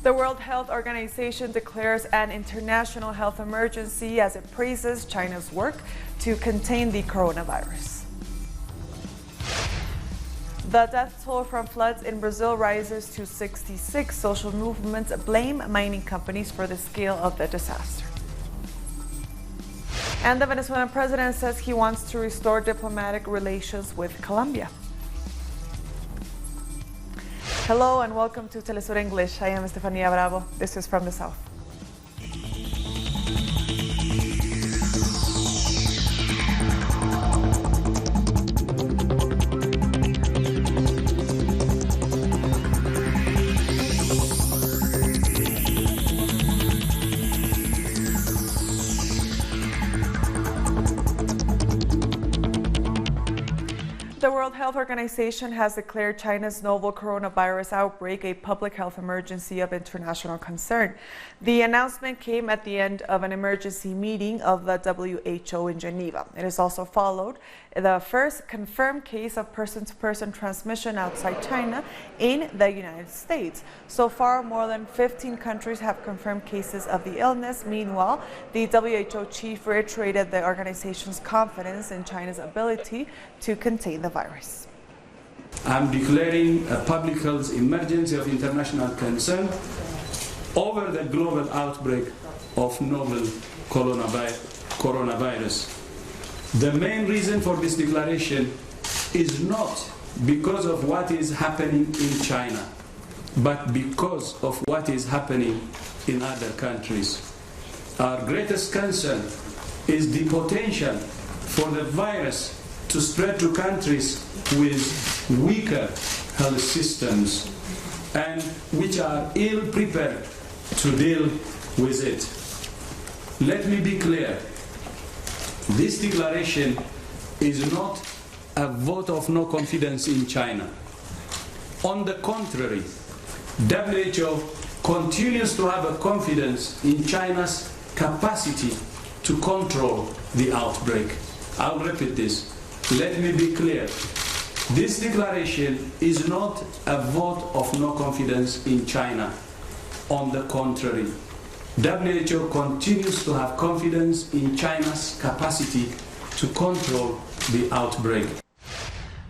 The World Health Organization declares an international health emergency as it praises China's work to contain the coronavirus. The death toll from floods in Brazil rises to 66. Social movements blame mining companies for the scale of the disaster. And the Venezuelan president says he wants to restore diplomatic relations with Colombia. Hello and welcome to Telesur English. I am Estefania Bravo. This is From the South. The World Health Organization has declared China's novel coronavirus outbreak a public health emergency of international concern. The announcement came at the end of an emergency meeting of the WHO in Geneva. It has also followed the first confirmed case of person-to-person transmission outside China in the United States. So far, more than 15 countries have confirmed cases of the illness. Meanwhile, the WHO chief reiterated the organization's confidence in China's ability to contain the virus. I'm declaring a public health emergency of international concern over the global outbreak of novel coronavirus. The main reason for this declaration is not because of what is happening in China, but because of what is happening in other countries. Our greatest concern is the potential for the virus to spread to countries with weaker health systems and which are ill prepared to deal with it. Let me be clear. This declaration is not a vote of no confidence in China. On the contrary, WHO continues to have a confidence in China's capacity to control the outbreak. I'll repeat this. Let me be clear. This declaration is not a vote of no confidence in China. On the contrary, WHO continues to have confidence in China's capacity to control the outbreak.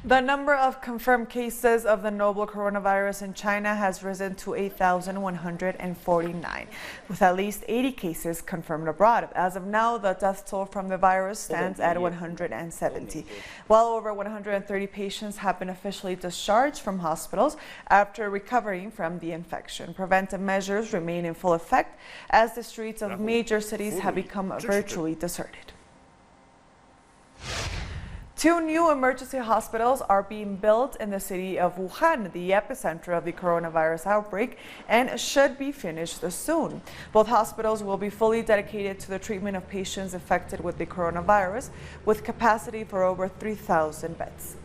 The number of confirmed cases of the novel coronavirus in China has risen to 8,149, with at least 80 cases confirmed abroad. As of now, the death toll from the virus stands at 170. Well over 130 patients have been officially discharged from hospitals after recovering from the infection. Preventive measures remain in full effect as the streets of major cities have become virtually deserted. 2 new emergency hospitals are being built in the city of Wuhan, the epicenter of the coronavirus outbreak, and should be finished soon. Both hospitals will be fully dedicated to the treatment of patients affected with the coronavirus, with capacity for over 3,000 beds.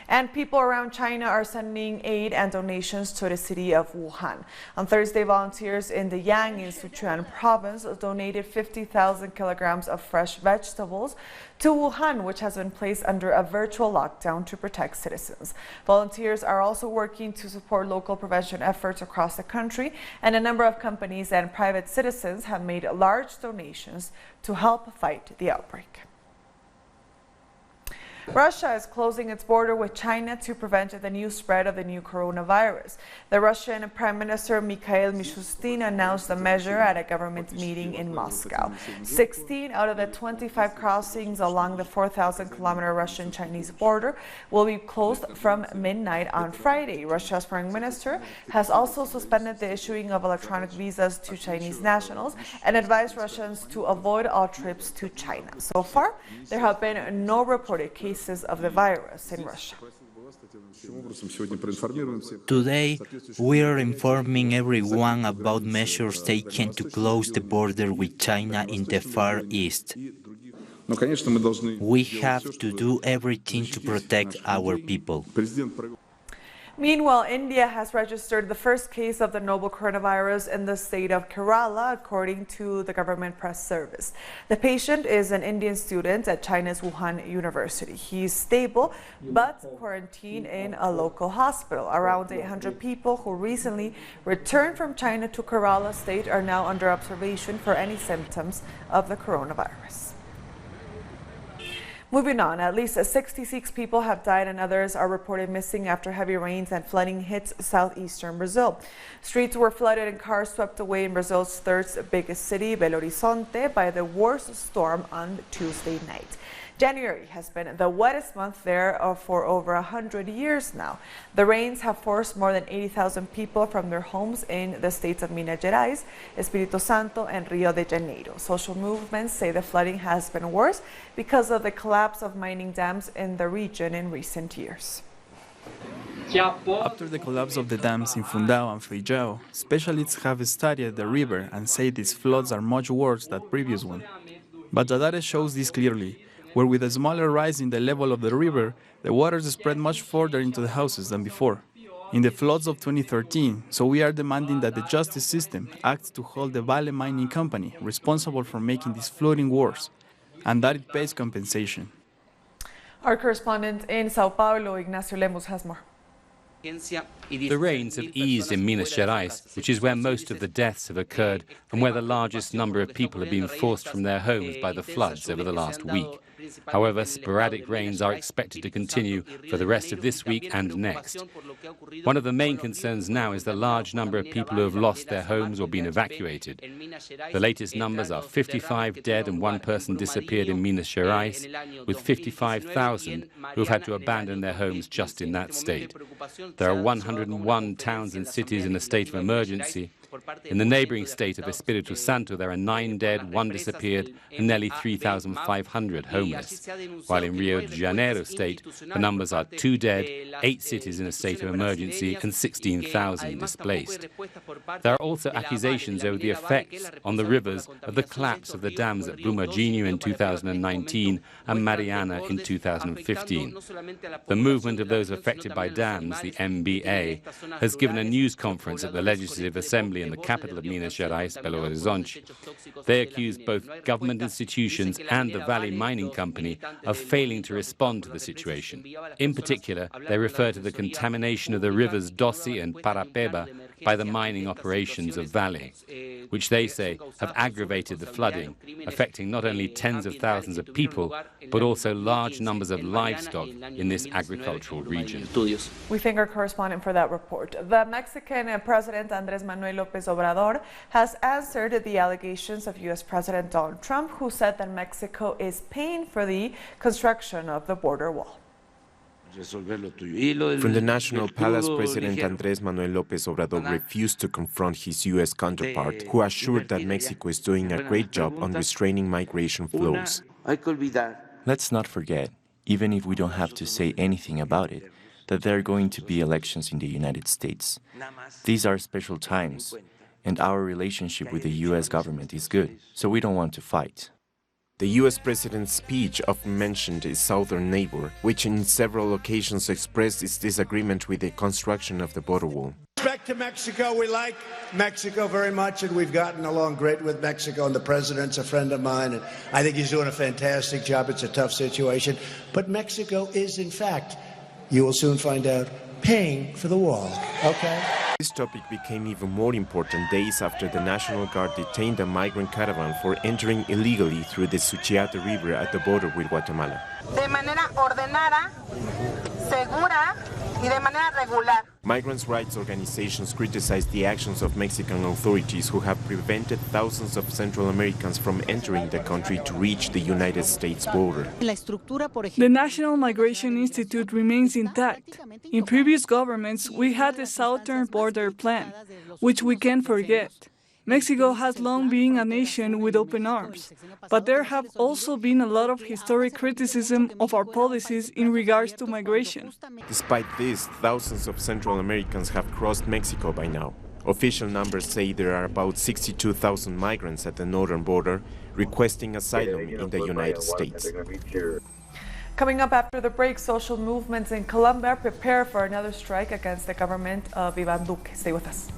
And people around China are sending aid and donations to the city of Wuhan. On Thursday, volunteers in the Yang in Sichuan province donated 50,000 kilograms of fresh vegetables to Wuhan, which has been placed under a virtual lockdown to protect citizens. Volunteers are also working to support local prevention efforts across the country, and a number of companies and private citizens have made large donations to help fight the outbreak. Russia is closing its border with China to prevent the new spread of the new coronavirus. The Russian Prime Minister Mikhail Mishustin announced the measure at a government meeting in Moscow. 16 out of the 25 crossings along the 4,000-kilometer Russian-Chinese border will be closed from midnight on Friday. Russia's Foreign Minister has also suspended the issuing of electronic visas to Chinese nationals and advised Russians to avoid all trips to China. So far, there have been no reported cases of the virus in Russia. Today, we are informing everyone about measures taken to close the border with China in the Far East. We have to do everything to protect our people. Meanwhile, India has registered the first case of the novel coronavirus in the state of Kerala, according to the government press service. The patient is an Indian student at China's Wuhan University. He is stable but quarantined in a local hospital. Around 800 people who recently returned from China to Kerala state are now under observation for any symptoms of the coronavirus. Moving on, at least 66 people have died and others are reported missing after heavy rains and flooding hits southeastern Brazil. Streets were flooded and cars swept away in Brazil's third biggest city, Belo Horizonte, by the worst storm on Tuesday night. January has been the wettest month there for over 100 years now. The rains have forced more than 80,000 people from their homes in the states of Minas Gerais, Espírito Santo, and Rio de Janeiro. Social movements say the flooding has been worse because of the collapse of mining dams in the region in recent years. After the collapse of the dams in Fundão and Feijão, specialists have studied the river and say these floods are much worse than previous ones. But the data shows this clearly, where with a smaller rise in the level of the river, the waters spread much further into the houses than before. In the floods of 2013, so we are demanding that the justice system acts to hold the Vale mining company responsible for making this flooding worse, and that it pays compensation. Our correspondent in Sao Paulo, Ignacio Lemus, has more. The rains have eased in Minas Gerais, which is where most of the deaths have occurred and where the largest number of people have been forced from their homes by the floods over the last week. However, sporadic rains are expected to continue for the rest of this week and next. One of the main concerns now is the large number of people who have lost their homes or been evacuated. The latest numbers are 55 dead and 1 person disappeared in Minas Gerais, with 55,000 who have had to abandon their homes just in that state. There are 101 towns and cities in a state of emergency. In the neighboring state of Espírito Santo, there are 9 dead, 1 disappeared, and nearly 3,500 homeless. While in Rio de Janeiro state, the numbers are 2 dead, 8 cities in a state of emergency, and 16,000 displaced. There are also accusations over the effects on the rivers of the collapse of the dams at Brumadinho in 2019 and Mariana in 2015. The movement of those affected by dams, the MBA, has given a news conference at the Legislative Assembly in the capital of Minas Gerais, Belo Horizonte. They accuse both government institutions and the Vale Mining Company of failing to respond to the situation. In particular, they refer to the contamination of the rivers Doce and Parapeba by the mining operations of Vale, which they say have aggravated the flooding, affecting not only tens of thousands of people, but also large numbers of livestock in this agricultural region. We thank our correspondent for that report. The Mexican President Manuel Lopez Obrador has answered the allegations of U.S. President Donald Trump, who said that Mexico is paying for the construction of the border wall. From the National Palace, President Andrés Manuel Lopez Obrador refused to confront his U.S. counterpart, who assured that Mexico is doing a great job on restraining migration flows. Let's not forget, even if we don't have to say anything about it, that there are going to be elections in the United States. These are special times, and our relationship with the U.S. government is good, so we don't want to fight. The U.S. President's speech often mentioned his southern neighbor, which in several occasions expressed its disagreement with the construction of the border wall. Respect to Mexico, we like Mexico very much, and we've gotten along great with Mexico, and the President's a friend of mine, and I think he's doing a fantastic job. It's a tough situation, but Mexico is, in fact, you will soon find out, paying for the wall, okay? This topic became even more important days after the National Guard detained a migrant caravan for entering illegally through the Suchiate River at the border with Guatemala. De manera ordenada, segura y de manera regular. Migrants' rights organizations criticized the actions of Mexican authorities who have prevented thousands of Central Americans from entering the country to reach the United States border. The National Migration Institute remains intact. In previous governments, we had the Southern Border Plan, which we can't forget. Mexico has long been a nation with open arms, but there have also been a lot of historic criticism of our policies in regards to migration. Despite this, thousands of Central Americans have crossed Mexico by now. Official numbers say there are about 62,000 migrants at the northern border requesting asylum in the United States. Coming up after the break, social movements in Colombia prepare for another strike against the government of Iván Duque. Stay with us.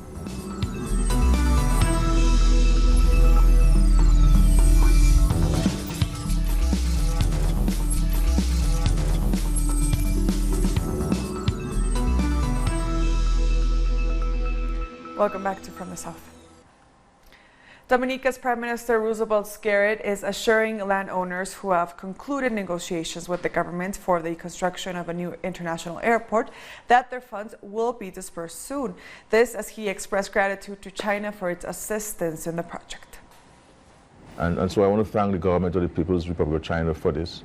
Welcome back to From the South. Dominica's Prime Minister Roosevelt Skerrit is assuring landowners who have concluded negotiations with the government for the construction of a new international airport that their funds will be dispersed soon. This as he expressed gratitude to China for its assistance in the project. And so I want to thank the government of the People's Republic of China for this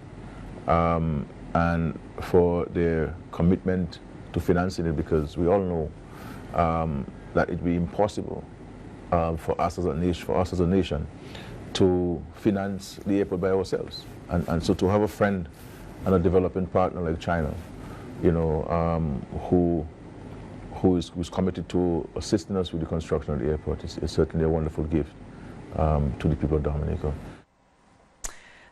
and for their commitment to financing it, because we all know that it would be impossible for us as a nation to finance the airport by ourselves. And so to have a friend and a developing partner like China, you know, who's committed to assisting us with the construction of the airport is certainly a wonderful gift to the people of Dominica.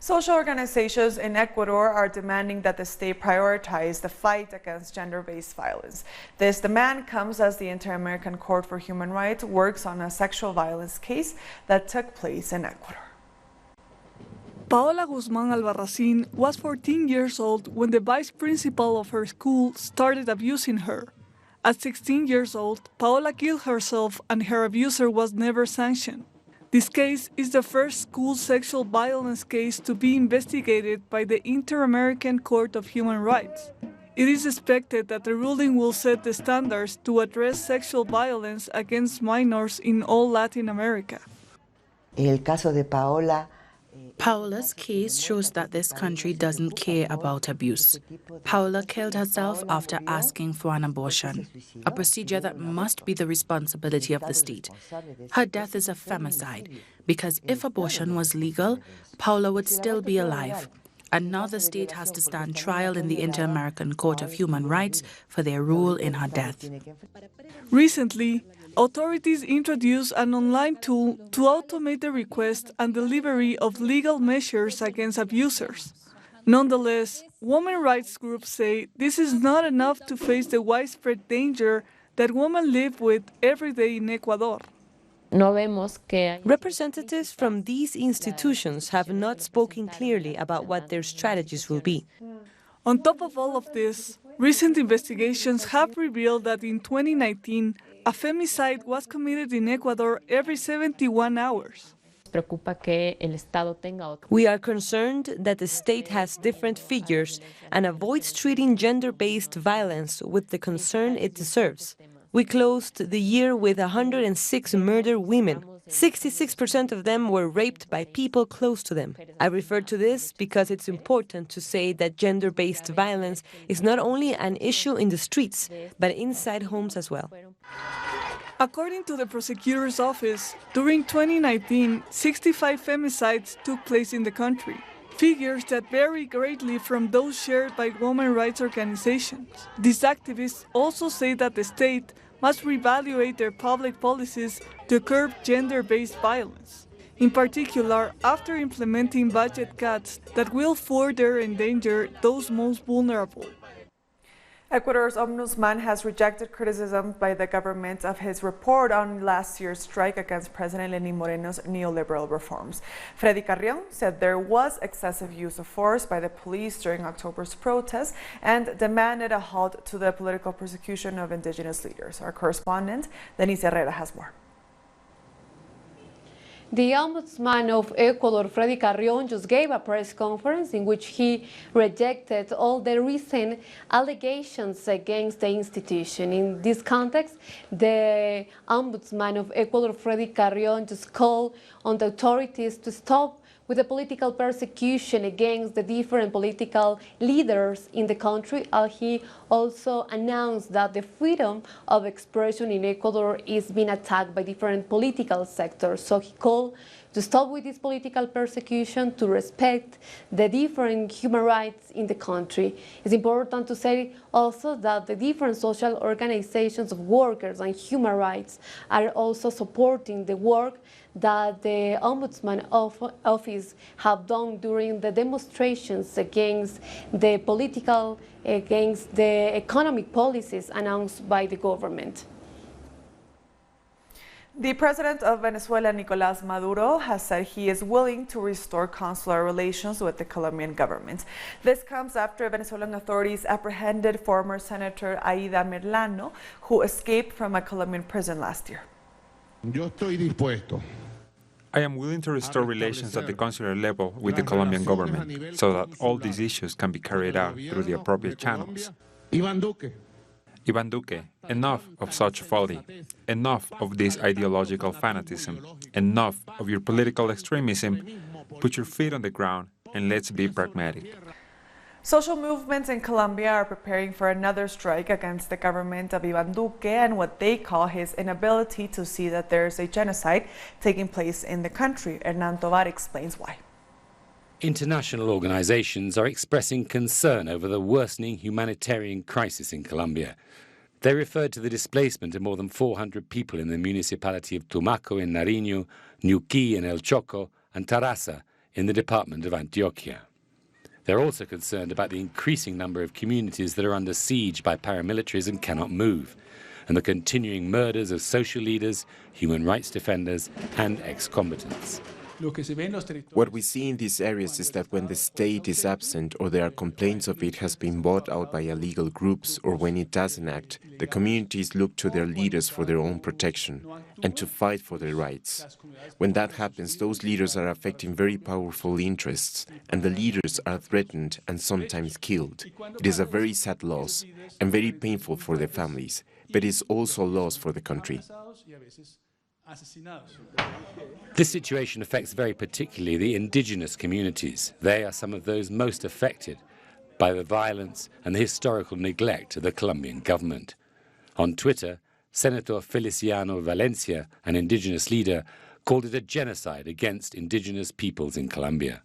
Social organizations in Ecuador are demanding that the state prioritize the fight against gender-based violence. This demand comes as the Inter-American Court for Human Rights works on a sexual violence case that took place in Ecuador. Paola Guzmán Albarracín was 14 years old when the vice principal of her school started abusing her. At 16 years old, Paola killed herself and her abuser was never sanctioned. This case is the first school sexual violence case to be investigated by the Inter-American Court of Human Rights. It is expected that the ruling will set the standards to address sexual violence against minors in all Latin America. El caso de Paola's case shows that this country doesn't care about abuse. Paola killed herself after asking for an abortion, a procedure that must be the responsibility of the state. Her death is a femicide, because if abortion was legal, Paola would still be alive. And now the state has to stand trial in the Inter-American Court of Human Rights for their rule in her death. Recently, authorities introduced an online tool to automate the request and delivery of legal measures against abusers. Nonetheless, women rights groups say this is not enough to face the widespread danger that women live with every day in Ecuador. Representatives from these institutions have not spoken clearly about what their strategies will be. On top of all of this, recent investigations have revealed that in 2019, a femicide was committed in Ecuador every 71 hours. We are concerned that the state has different figures and avoids treating gender-based violence with the concern it deserves. We closed the year with 106 murdered women. 66% of them were raped by people close to them. I refer to this because it's important to say that gender-based violence is not only an issue in the streets, but inside homes as well. According to the prosecutor's office, during 2019, 65 femicides took place in the country, figures that vary greatly from those shared by women rights organizations. These activists also say that the state must reevaluate their public policies to curb gender-based violence, in particular after implementing budget cuts that will further endanger those most vulnerable. Ecuador's ombudsman has rejected criticism by the government of his report on last year's strike against President Lenín Moreno's neoliberal reforms. Freddy Carrion said there was excessive use of force by the police during October's protests and demanded a halt to the political persecution of indigenous leaders. Our correspondent, Denise Herrera, has more. The ombudsman of Ecuador, Freddy Carrion, just gave a press conference in which he rejected all the recent allegations against the institution. In this context, the ombudsman of Ecuador, Freddy Carrion, just called on the authorities to stop with the political persecution against the different political leaders in the country. He also announced that the freedom of expression in Ecuador is being attacked by different political sectors. So he called to stop with this political persecution, to respect the different human rights in the country. It's important to say also that the different social organizations of workers and human rights are also supporting the work that the ombudsman office have done during the demonstrations against the economic policies announced by the government. The president of Venezuela, Nicolás Maduro, has said he is willing to restore consular relations with the Colombian government. This comes after Venezuelan authorities apprehended former Senator Aida Merlano, who escaped from a Colombian prison last year. I am willing to restore relations at the consular level with the Colombian government so that all these issues can be carried out through the appropriate channels. Iván Duque, enough of such folly, enough of this ideological fanaticism, enough of your political extremism. Put your feet on the ground and let's be pragmatic. Social movements in Colombia are preparing for another strike against the government of Iván Duque and what they call his inability to see that there is a genocide taking place in the country. Hernán Tovar explains why. International organizations are expressing concern over the worsening humanitarian crisis in Colombia. They referred to the displacement of more than 400 people in the municipality of Tumaco in Nariño, Ñuquí in El Choco, and Tarasa in the department of Antioquia. They're also concerned about the increasing number of communities that are under siege by paramilitaries and cannot move, and the continuing murders of social leaders, human rights defenders, and ex-combatants. What we see in these areas is that when the state is absent or there are complaints of it has been bought out by illegal groups, or when it doesn't act, the communities look to their leaders for their own protection and to fight for their rights. When that happens, those leaders are affecting very powerful interests, and the leaders are threatened and sometimes killed. It is a very sad loss and very painful for their families, but it's also a loss for the country. This situation affects very particularly the indigenous communities. They are some of those most affected by the violence and the historical neglect of the Colombian government. On Twitter, Senator Feliciano Valencia, an indigenous leader, called it a genocide against indigenous peoples in Colombia.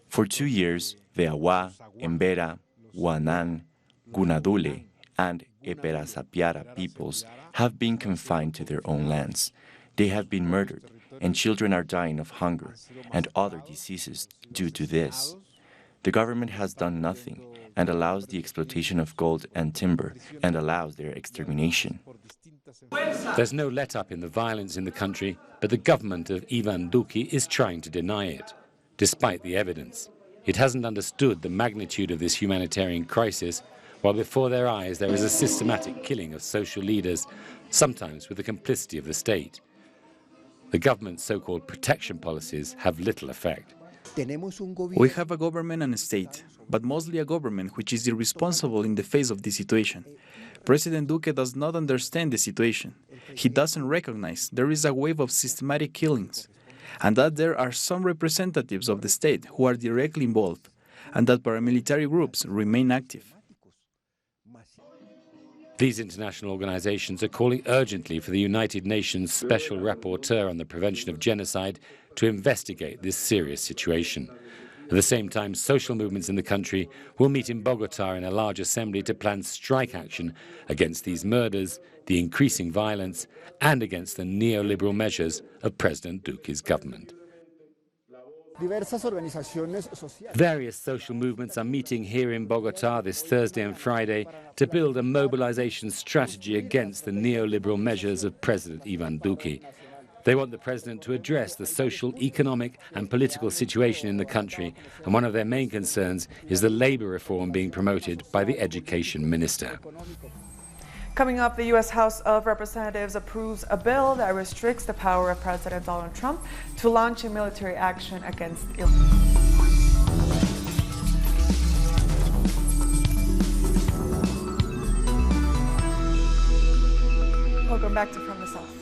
For 2 years, the Awa, Embera, Guanán, Gunadule, and Eperasapiara peoples have been confined to their own lands. They have been murdered, and children are dying of hunger and other diseases due to this. The government has done nothing and allows the exploitation of gold and timber and allows their extermination. There's no let-up in the violence in the country, but the government of Iván Duque is trying to deny it, despite the evidence. It hasn't understood the magnitude of this humanitarian crisis, while before their eyes there is a systematic killing of social leaders, sometimes with the complicity of the state. The government's so-called protection policies have little effect. We have a government and a state, but mostly a government which is irresponsible in the face of this situation. President Duque does not understand the situation. He doesn't recognize there is a wave of systematic killings, and that there are some representatives of the state who are directly involved, and that paramilitary groups remain active. These international organizations are calling urgently for the United Nations Special Rapporteur on the Prevention of Genocide to investigate this serious situation. At the same time, social movements in the country will meet in Bogotá in a large assembly to plan strike action against these murders, the increasing violence, and against the neoliberal measures of President Duque's government. Various social movements are meeting here in Bogotá this Thursday and Friday to build a mobilization strategy against the neoliberal measures of President Iván Duque. They want the president to address the social, economic and political situation in the country, and one of their main concerns is the labor reform being promoted by the education minister. Coming up, the U.S. House of Representatives approves a bill that restricts the power of President Donald Trump to launch a military action against Iran. Welcome back to From the South.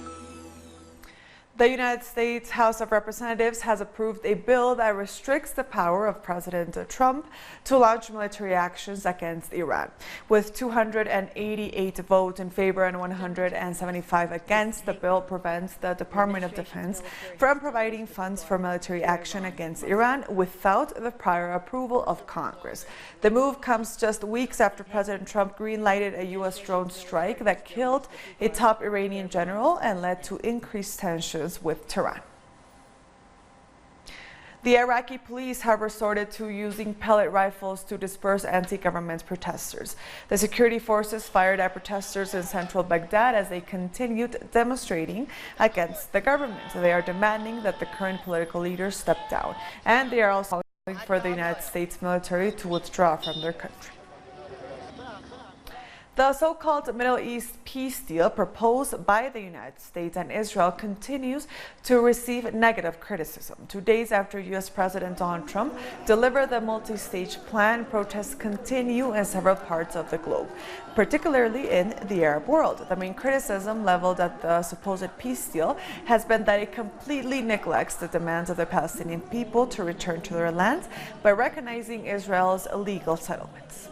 The United States House of Representatives has approved a bill that restricts the power of President Trump to launch military actions against Iran. With 288 votes in favor and 175 against, the bill prevents the Department of Defense from providing funds for military action against Iran without the prior approval of Congress. The move comes just weeks after President Trump green-lighted a U.S. drone strike that killed a top Iranian general and led to increased tensions with Tehran. The Iraqi police have resorted to using pellet rifles to disperse anti-government protesters. The security forces fired at protesters in central Baghdad as they continued demonstrating against the government. They are demanding that the current political leaders step down, and they are also calling for the United States military to withdraw from their country. The so-called Middle East peace deal proposed by the United States and Israel continues to receive negative criticism. 2 days after U.S. President Donald Trump delivered the multi-stage plan, protests continue in several parts of the globe, particularly in the Arab world. The main criticism leveled at the supposed peace deal has been that it completely neglects the demands of the Palestinian people to return to their lands by recognizing Israel's illegal settlements.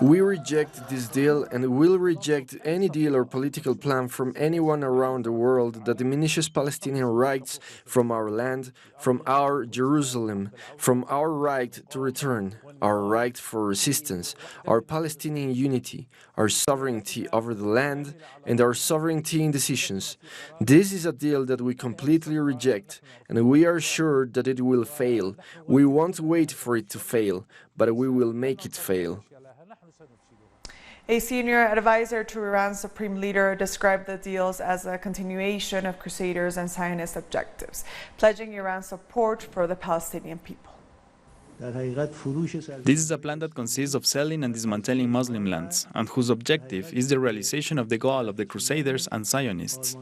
We reject this deal and will reject any deal or political plan from anyone around the world that diminishes Palestinian rights from our land, from our Jerusalem, from our right to return, our right for resistance, our Palestinian unity, our sovereignty over the land, and our sovereignty in decisions. This is a deal that we completely reject, and we are sure that it will fail. We won't wait for it to fail, but we will make it fail. A senior advisor to Iran's supreme leader described the deals as a continuation of Crusaders and Zionist objectives, pledging Iran's support for the Palestinian people. This is a plan that consists of selling and dismantling Muslim lands, and whose objective is the realization of the goal of the Crusaders and Zionists.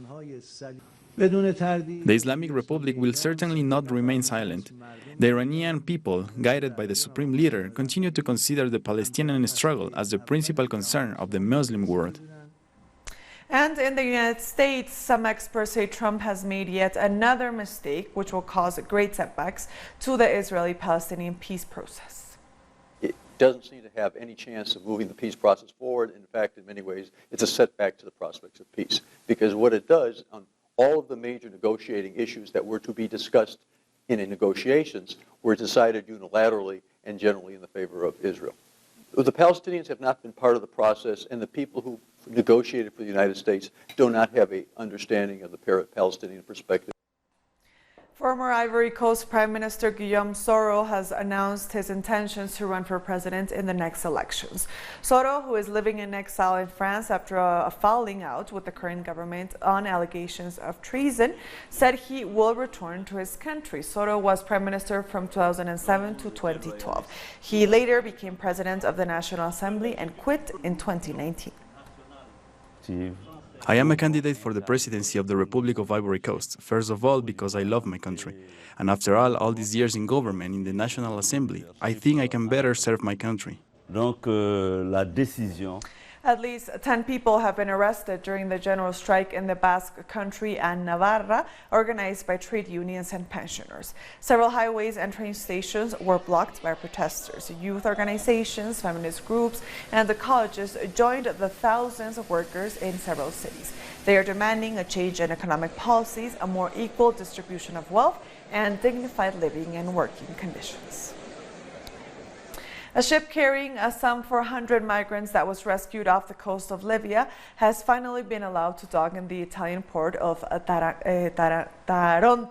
The Islamic Republic will certainly not remain silent. The Iranian people, guided by the supreme leader, continue to consider the Palestinian struggle as the principal concern of the Muslim world. And in the United States, some experts say Trump has made yet another mistake, which will cause great setbacks to the Israeli-Palestinian peace process. It doesn't seem to have any chance of moving the peace process forward. In fact, in many ways, it's a setback to the prospects of peace. Because what it does, on all of the major negotiating issues that were to be discussed in negotiations were decided unilaterally and generally in the favor of Israel. The Palestinians have not been part of the process, and the people who negotiated for the United States do not have an understanding of the Palestinian perspective. Former Ivory Coast Prime Minister Guillaume Soro has announced his intentions to run for president in the next elections. Soro, who is living in exile in France after a falling out with the current government on allegations of treason, said he will return to his country. Soro was Prime Minister from 2007 to 2012. He later became President of the National Assembly and quit in 2019. I am a candidate for the presidency of the Republic of Ivory Coast, first of all because I love my country. And after all these years in government, in the National Assembly, I think I can better serve my country. At least 10 people have been arrested during the general strike in the Basque Country and Navarra, organized by trade unions and pensioners. Several highways and train stations were blocked by protesters. Youth organizations, feminist groups, and the colleges joined the thousands of workers in several cities. They are demanding a change in economic policies, a more equal distribution of wealth, and dignified living and working conditions. A ship carrying some 400 migrants that was rescued off the coast of Libya has finally been allowed to dock in the Italian port of Taranto.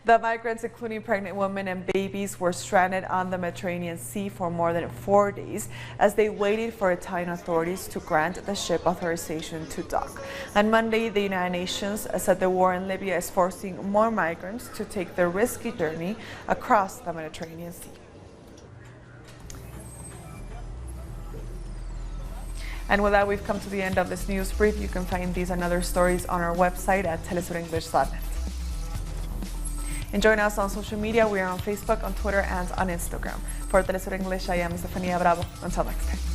The migrants, including pregnant women and babies, were stranded on the Mediterranean Sea for more than 4 days as they waited for Italian authorities to grant the ship authorization to dock. On Monday, the United Nations said the war in Libya is forcing more migrants to take the risky journey across the Mediterranean Sea. And with that, we've come to the end of this news brief. You can find these and other stories on our website at telesurenglish.net. And join us on social media. We are on Facebook, on Twitter, and on Instagram. For Telesur English, I am Estefania Bravo. Until next time.